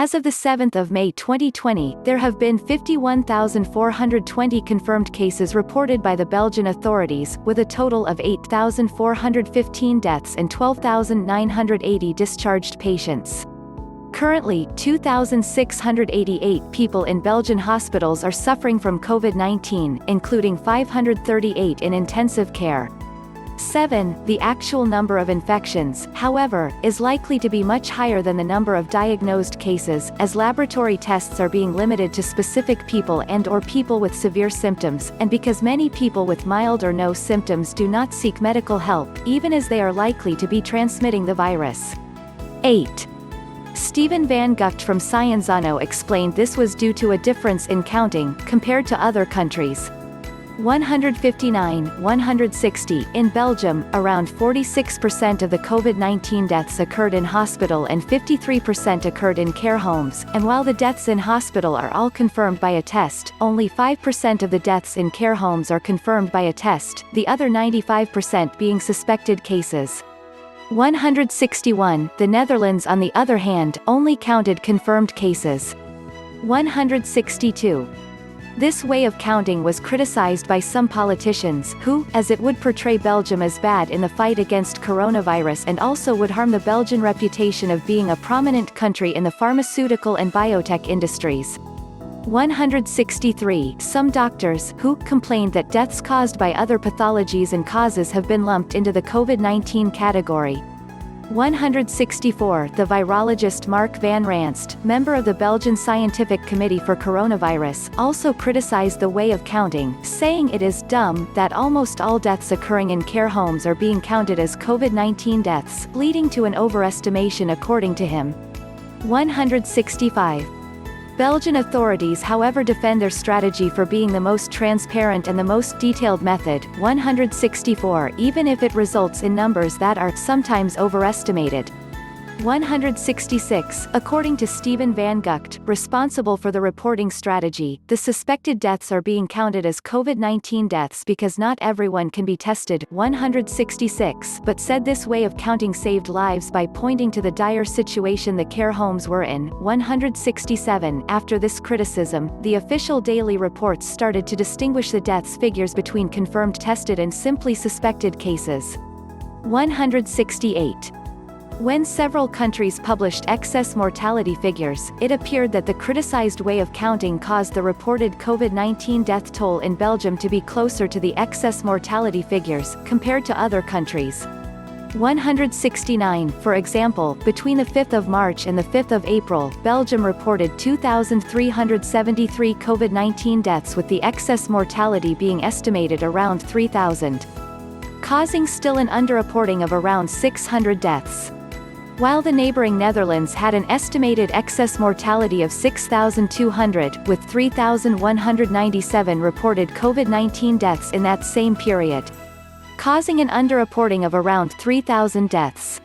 As of the 7th of May 2020, there have been 51,420 confirmed cases reported by the Belgian authorities, with a total of 8,415 deaths and 12,980 discharged patients. Currently, 2,688 people in Belgian hospitals are suffering from COVID-19, including 538 in intensive care. 7. The actual number of infections, however, is likely to be much higher than the number of diagnosed cases, as laboratory tests are being limited to specific people and/or people with severe symptoms, and because many people with mild or no symptoms do not seek medical help, even as they are likely to be transmitting the virus. 8. Steven van Gucht from Scienzano explained this was due to a difference in counting, compared to other countries. 159, 160. In Belgium, around 46% of the COVID-19 deaths occurred in hospital and 53% occurred in care homes, and while the deaths in hospital are all confirmed by a test, only 5% of the deaths in care homes are confirmed by a test, the other 95% being suspected cases. 161. The Netherlands, on the other hand, only counted confirmed cases. 162. This way of counting was criticized by some politicians, who, as it would portray Belgium as bad in the fight against coronavirus and also would harm the Belgian reputation of being a prominent country in the pharmaceutical and biotech industries. 163. Some doctors, who complained that deaths caused by other pathologies and causes have been lumped into the COVID-19 category. 164. The virologist Mark van Ranst, member of the Belgian Scientific Committee for Coronavirus, also criticized the way of counting, saying it is dumb that almost all deaths occurring in care homes are being counted as COVID-19 deaths, leading to an overestimation according to him. 165. Belgian authorities however defend their strategy for being the most transparent and the most detailed method. 164. Even if it results in numbers that are sometimes overestimated. 166. According to Steven van Gucht, responsible for the reporting strategy, the suspected deaths are being counted as COVID-19 deaths because not everyone can be tested. 166. But said this way of counting saved lives by pointing to the dire situation the care homes were in. 167. After this criticism, the official daily reports started to distinguish the deaths figures between confirmed tested and simply suspected cases. 168. When several countries published excess mortality figures, it appeared that the criticized way of counting caused the reported COVID-19 death toll in Belgium to be closer to the excess mortality figures, compared to other countries. 169. For example, between the 5th of March and the 5th of April, Belgium reported 2,373 COVID-19 deaths, with the excess mortality being estimated around 3,000. Causing still an underreporting of around 600 deaths. While the neighboring Netherlands had an estimated excess mortality of 6,200, with 3,197 reported COVID-19 deaths in that same period, causing an underreporting of around 3,000 deaths.